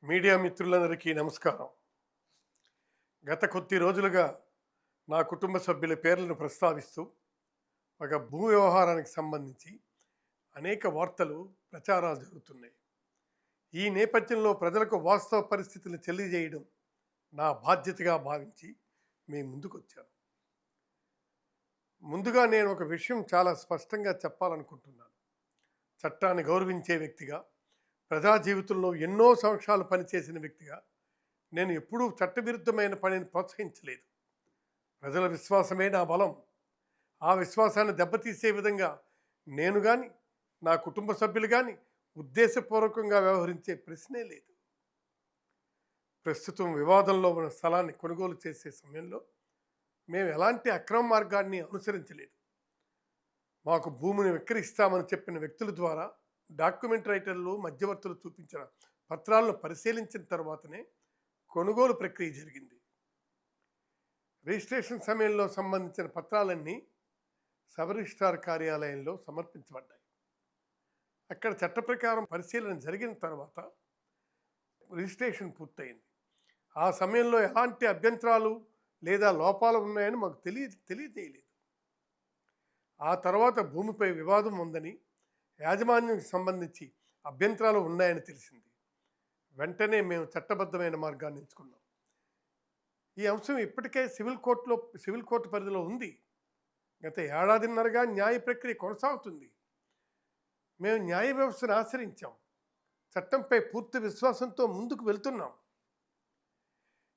Media మిత్రులందరికీ నమస్కారం. గత కొద్ది రోజులుగా నా కుటుంబ సభ్యుల పేర్లను ప్రస్తావిస్తూ ఒక భూ వ్యవహారానికి సంబంధించి అనేక వార్తలు ప్రచారాలు జరుగుతున్నాయి. ఈ నేపథ్యంలో ప్రజలకు వాస్తవ పరిస్థితులు తెలియజేయడం నా బాధ్యతగా భావించి మీ ముందుకొచ్చాను. ముందుగా నేను ఒక విషయం చాలా స్పష్టంగా చెప్పాలనుకుంటున్నాను. చట్టాన్ని గౌరవించే వ్యక్తిగా, ప్రజా జీవితంలో ఎన్నో సంవత్సరాలు పనిచేసిన వ్యక్తిగా నేను ఎప్పుడూ చట్టవిరుద్ధమైన పనిని ప్రోత్సహించలేదు. ప్రజల విశ్వాసమే నా బలం. ఆ విశ్వాసాన్ని దెబ్బతీసే విధంగా నేను కానీ, నా కుటుంబ సభ్యులు కానీ ఉద్దేశపూర్వకంగా వ్యవహరించే ప్రశ్నే లేదు. ప్రస్తుతం వివాదంలో ఉన్న స్థలాన్ని కొనుగోలు చేసే సమయంలో మేము ఎలాంటి అక్రమ మార్గాన్ని అనుసరించలేదు. మాకు భూమిని విక్రయిస్తామని చెప్పిన వ్యక్తుల ద్వారా డాక్యుమెంట్ రైటర్లు, మధ్యవర్తులు చూపించిన పత్రాలను పరిశీలించిన తర్వాతనే కొనుగోలు ప్రక్రియ జరిగింది. రిజిస్ట్రేషన్ సమయంలో సంబంధించిన పత్రాలన్నీ సబ్ రిజిస్ట్రార్ కార్యాలయంలో సమర్పించబడ్డాయి. అక్కడ చట్ట ప్రకారం పరిశీలన జరిగిన తర్వాత రిజిస్ట్రేషన్ పూర్తయింది. ఆ సమయంలో ఎలాంటి అభ్యంతరాలు లేదా లోపాలు ఉన్నాయని మాకు తెలియజేయలేదు. ఆ తర్వాత భూమిపై వివాదం ఉందని, యాజమాన్యానికి సంబంధించి అభ్యంతరాలు ఉన్నాయని తెలిసింది. వెంటనే మేము చట్టబద్ధమైన మార్గాన్ని ఎంచుకున్నాం. ఈ అంశం ఇప్పటికే సివిల్ కోర్టు పరిధిలో ఉంది. గత ఏడాదిన్నరగా న్యాయ ప్రక్రియ కొనసాగుతుంది. మేము న్యాయ వ్యవస్థను ఆశ్రయించాం. చట్టంపై పూర్తి విశ్వాసంతో ముందుకు వెళ్తున్నాం.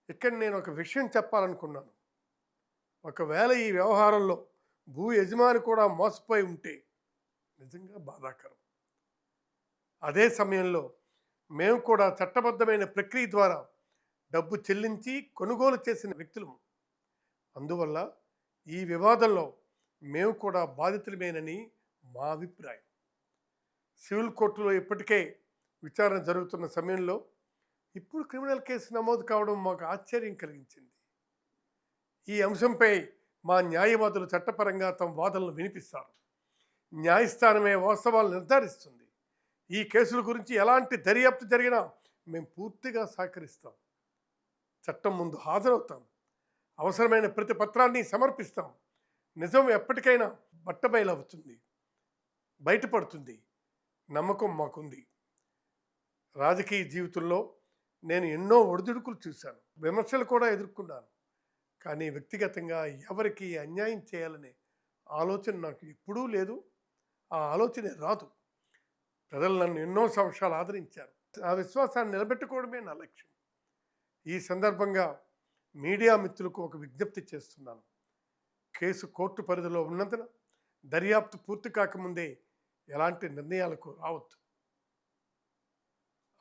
ఇక్కడ నేను ఒక విషయం చెప్పాలనుకున్నాను. ఒకవేళ ఈ వ్యవహారంలో భూ యజమాని కూడా మోసపోయి ఉంటే నిజంగా బాధాకరం. అదే సమయంలో మేము కూడా చట్టబద్ధమైన ప్రక్రియ ద్వారా డబ్బు చెల్లించి కొనుగోలు చేసిన వ్యక్తులము. అందువల్ల ఈ వివాదంలో మేము కూడా బాధితులమేనని మా అభిప్రాయం. సివిల్ కోర్టులో ఇప్పటికే విచారణ జరుగుతున్న సమయంలో ఇప్పుడు క్రిమినల్ కేసు నమోదు కావడం మాకు ఆశ్చర్యం కలిగించింది. ఈ అంశంపై మా న్యాయవాదులు చట్టపరంగా తమ వాదనలు వినిపిస్తారు. న్యాయస్థానమే వాస్తవాలు నిర్ధారిస్తుంది. ఈ కేసుల గురించి ఎలాంటి దర్యాప్తు జరిగినా మేము పూర్తిగా సహకరిస్తాం. చట్టం ముందు హాజరవుతాం. అవసరమైన ప్రతి పత్రాన్ని సమర్పిస్తాం. నిజం ఎప్పటికైనా బట్టబయలవుతుంది, బయటపడుతుంది. నమ్మకం మాకుంది. రాజకీయ జీవితంలో నేను ఎన్నో ఒడిదుడుకులు చూశాను, విమర్శలు కూడా ఎదుర్కొన్నాను. కానీ వ్యక్తిగతంగా ఎవరికి అన్యాయం చేయాలనే ఆలోచన నాకు ఎప్పుడూ లేదు. ఆ ఆలోచనే రాదు. ప్రజలు నన్ను ఎన్నో సంవత్సరాలు ఆదరించారు. ఆ విశ్వాసాన్ని నిలబెట్టుకోవడమే నా లక్ష్యం. ఈ సందర్భంగా మీడియా మిత్రులకు ఒక విజ్ఞప్తి చేస్తున్నాను. కేసు కోర్టు పరిధిలో ఉన్నందున దర్యాప్తు పూర్తి కాకముందే ఎలాంటి నిర్ణయాలకు రావద్దు.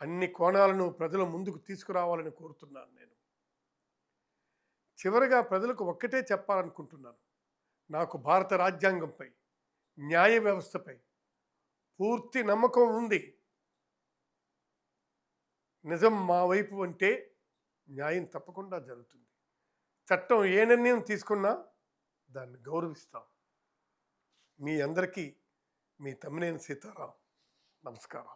అన్ని కోణాలను ప్రజల ముందుకు తీసుకురావాలని కోరుతున్నాను. నేను చివరగా ప్రజలకు ఒక్కటే చెప్పాలనుకుంటున్నాను. నాకు భారత రాజ్యాంగంపై, న్యాయ వ్యవస్థపై పూర్తి నమ్మకం ఉంది. నిజం మా వైపు అంటే న్యాయం తప్పకుండా జరుగుతుంది. చట్టం ఏ నిర్ణయం తీసుకున్నా దాన్ని గౌరవిస్తాం. మీ అందరికీ మీ తమ్మినేని సీతారాం. నమస్కారం.